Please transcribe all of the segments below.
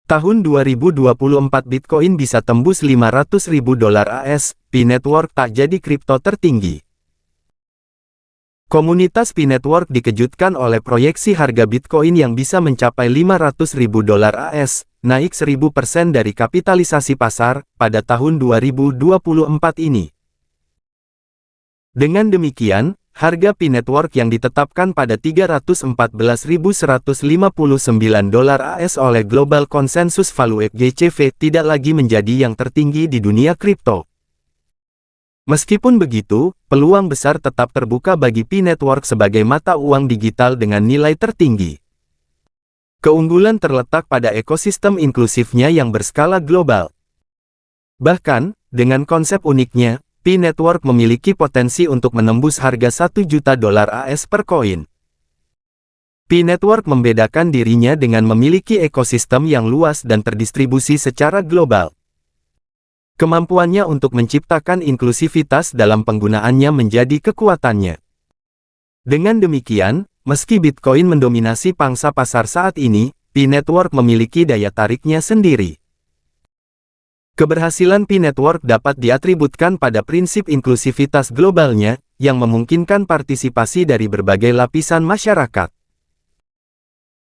Tahun 2024 Bitcoin bisa tembus $500.000 AS, P-Network tak jadi kripto tertinggi. Komunitas P-Network dikejutkan oleh proyeksi harga Bitcoin yang bisa mencapai $500.000 AS, naik 1000% dari kapitalisasi pasar, pada tahun 2024 ini. Dengan demikian, harga P-Network yang ditetapkan pada $314.159 AS oleh Global Consensus Value (GCV) tidak lagi menjadi yang tertinggi di dunia kripto. Meskipun begitu, peluang besar tetap terbuka bagi P-Network sebagai mata uang digital dengan nilai tertinggi. Keunggulan terletak pada ekosistem inklusifnya yang berskala global. Bahkan, dengan konsep uniknya, P-Network memiliki potensi untuk menembus harga $1 juta AS per koin. P-Network membedakan dirinya dengan memiliki ekosistem yang luas dan terdistribusi secara global. Kemampuannya untuk menciptakan inklusivitas dalam penggunaannya menjadi kekuatannya. Dengan demikian, meski Bitcoin mendominasi pangsa pasar saat ini, P-Network memiliki daya tariknya sendiri. Keberhasilan P-Network dapat diatributkan pada prinsip inklusivitas globalnya, yang memungkinkan partisipasi dari berbagai lapisan masyarakat.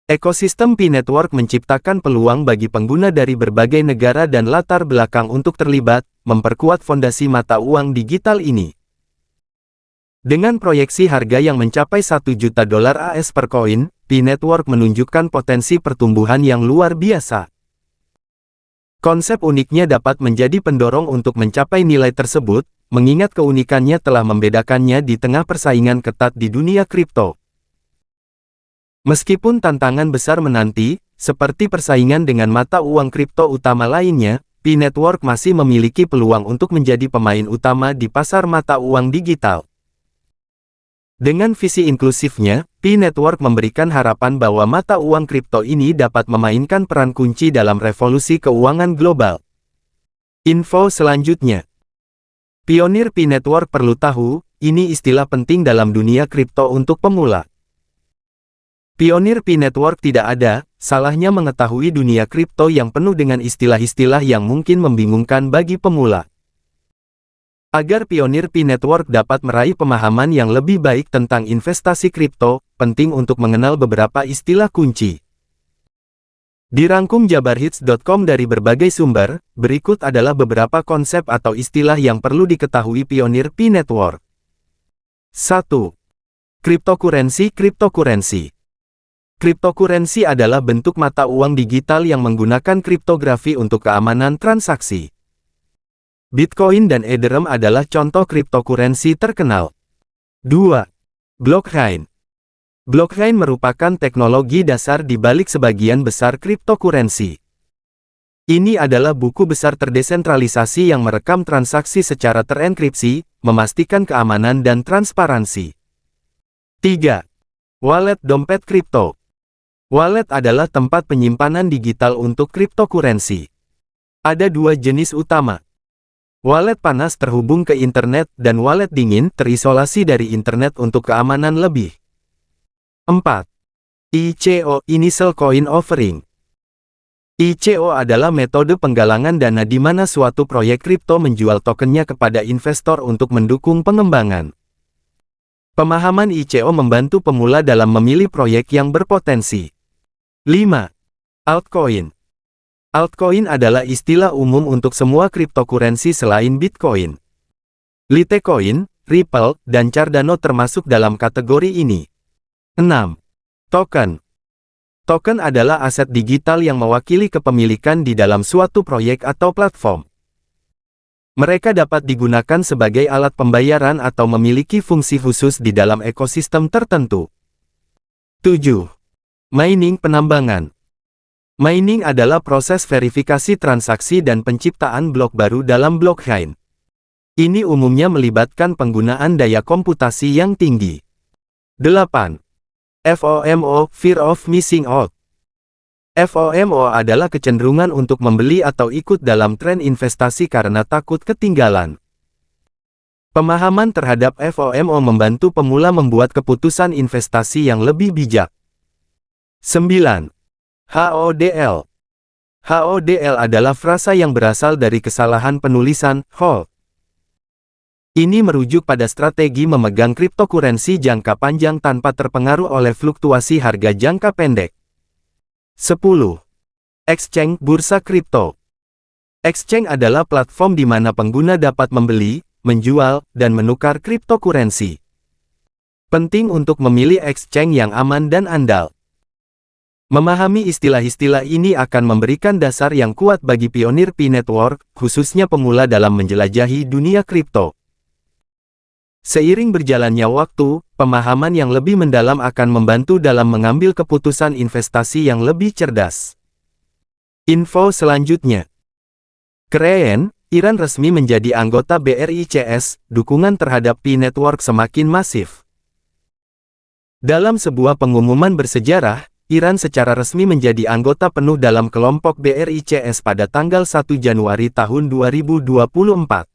Ekosistem P-Network menciptakan peluang bagi pengguna dari berbagai negara dan latar belakang untuk terlibat, memperkuat fondasi mata uang digital ini. Dengan proyeksi harga yang mencapai $1 juta AS per koin, P-Network menunjukkan potensi pertumbuhan yang luar biasa. Konsep uniknya dapat menjadi pendorong untuk mencapai nilai tersebut, mengingat keunikannya telah membedakannya di tengah persaingan ketat di dunia kripto. Meskipun tantangan besar menanti, seperti persaingan dengan mata uang kripto utama lainnya, P-Network masih memiliki peluang untuk menjadi pemain utama di pasar mata uang digital. Dengan visi inklusifnya, P-Network memberikan harapan bahwa mata uang kripto ini dapat memainkan peran kunci dalam revolusi keuangan global. Info selanjutnya. Pionir P-Network perlu tahu, ini istilah penting dalam dunia kripto untuk pemula. Pionir P-Network tidak ada, salahnya mengetahui dunia kripto yang penuh dengan istilah-istilah yang mungkin membingungkan bagi pemula. Agar pionir P-Network dapat meraih pemahaman yang lebih baik tentang investasi kripto, penting untuk mengenal beberapa istilah kunci. Dirangkum jabarhits.com dari berbagai sumber, berikut adalah beberapa konsep atau istilah yang perlu diketahui pionir P-Network. 1. Cryptocurrency. Cryptocurrency adalah bentuk mata uang digital yang menggunakan kriptografi untuk keamanan transaksi. Bitcoin dan Ethereum adalah contoh cryptocurrency terkenal. 2. Blockchain. Blockchain merupakan teknologi dasar di balik sebagian besar cryptocurrency. Ini adalah buku besar terdesentralisasi yang merekam transaksi secara terenkripsi, memastikan keamanan dan transparansi. 3. Wallet dompet kripto. Wallet adalah tempat penyimpanan digital untuk cryptocurrency. Ada dua jenis utama. Wallet panas terhubung ke internet dan wallet dingin terisolasi dari internet untuk keamanan lebih. 4. ICO (Initial Coin Offering). ICO adalah metode penggalangan dana di mana suatu proyek kripto menjual tokennya kepada investor untuk mendukung pengembangan. Pemahaman ICO membantu pemula dalam memilih proyek yang berpotensi. 5. Altcoin. Altcoin adalah istilah umum untuk semua cryptocurrency selain Bitcoin. Litecoin, Ripple, dan Cardano termasuk dalam kategori ini. 6. Token. Token adalah aset digital yang mewakili kepemilikan di dalam suatu proyek atau platform. Mereka dapat digunakan sebagai alat pembayaran atau memiliki fungsi khusus di dalam ekosistem tertentu. 7. Mining penambangan. Mining adalah proses verifikasi transaksi dan penciptaan blok baru dalam blockchain. Ini umumnya melibatkan penggunaan daya komputasi yang tinggi. 8. FOMO, Fear of Missing Out. FOMO adalah kecenderungan untuk membeli atau ikut dalam tren investasi karena takut ketinggalan. Pemahaman terhadap FOMO membantu pemula membuat keputusan investasi yang lebih bijak. 9. HODL. HODL adalah frasa yang berasal dari kesalahan penulisan hold. Ini merujuk pada strategi memegang kriptokurensi jangka panjang tanpa terpengaruh oleh fluktuasi harga jangka pendek. 10. Exchange Bursa Kripto. Exchange adalah platform di mana pengguna dapat membeli, menjual, dan menukar kriptokurensi. Penting untuk memilih exchange yang aman dan andal. Memahami istilah-istilah ini akan memberikan dasar yang kuat bagi pionir P-Network, khususnya pemula dalam menjelajahi dunia kripto. Seiring berjalannya waktu, pemahaman yang lebih mendalam akan membantu dalam mengambil keputusan investasi yang lebih cerdas. Info selanjutnya. Keren, Iran resmi menjadi anggota BRICS, dukungan terhadap P-Network semakin masif. Dalam sebuah pengumuman bersejarah, Iran secara resmi menjadi anggota penuh dalam kelompok BRICS pada tanggal 1 Januari tahun 2024.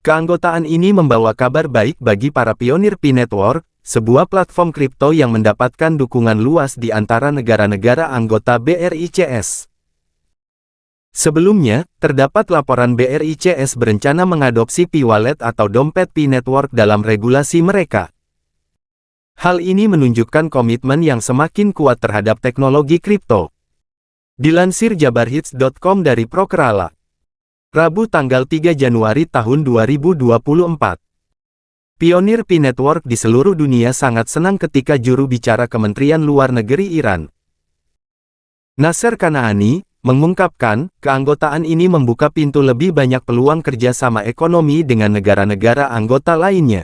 Keanggotaan ini membawa kabar baik bagi para pionir P-Network, sebuah platform kripto yang mendapatkan dukungan luas di antara negara-negara anggota BRICS. Sebelumnya, terdapat laporan BRICS berencana mengadopsi P-Wallet atau dompet P-Network dalam regulasi mereka. Hal ini menunjukkan komitmen yang semakin kuat terhadap teknologi kripto. Dilansir jabarhits.com dari Prokerala. Rabu tanggal 3 Januari tahun 2024. Pionir P-Network di seluruh dunia sangat senang ketika juru bicara Kementerian Luar Negeri Iran, Nasser Kanaani, mengungkapkan, keanggotaan ini membuka pintu lebih banyak peluang kerjasama ekonomi dengan negara-negara anggota lainnya.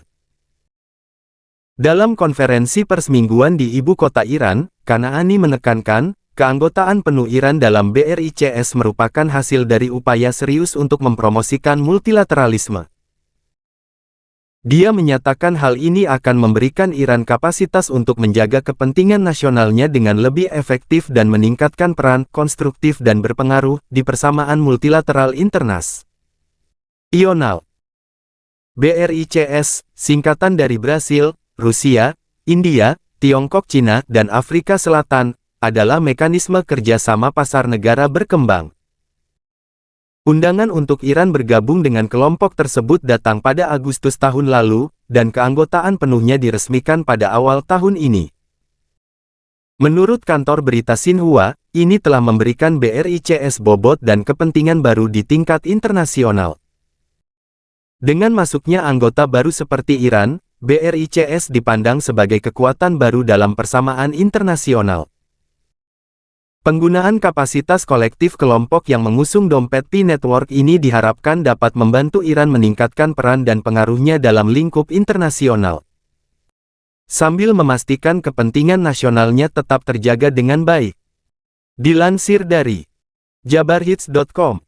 Dalam konferensi pers mingguan di ibu kota Iran, Kanaani menekankan, keanggotaan penuh Iran dalam BRICS merupakan hasil dari upaya serius untuk mempromosikan multilateralisme. Dia menyatakan hal ini akan memberikan Iran kapasitas untuk menjaga kepentingan nasionalnya dengan lebih efektif dan meningkatkan peran konstruktif dan berpengaruh di persamaan multilateral internasional. BRICS, singkatan dari Brasil, Rusia, India, Tiongkok, Cina, dan Afrika Selatan, adalah mekanisme kerjasama pasar negara berkembang. Undangan untuk Iran bergabung dengan kelompok tersebut datang pada Agustus tahun lalu, dan keanggotaan penuhnya diresmikan pada awal tahun ini. Menurut kantor berita Xinhua, ini telah memberikan BRICS bobot dan kepentingan baru di tingkat internasional. Dengan masuknya anggota baru seperti Iran, BRICS dipandang sebagai kekuatan baru dalam persamaan internasional. Penggunaan kapasitas kolektif kelompok yang mengusung dompet P-Network ini diharapkan dapat membantu Iran meningkatkan peran dan pengaruhnya dalam lingkup internasional, sambil memastikan kepentingan nasionalnya tetap terjaga dengan baik. Dilansir dari jabarhits.com.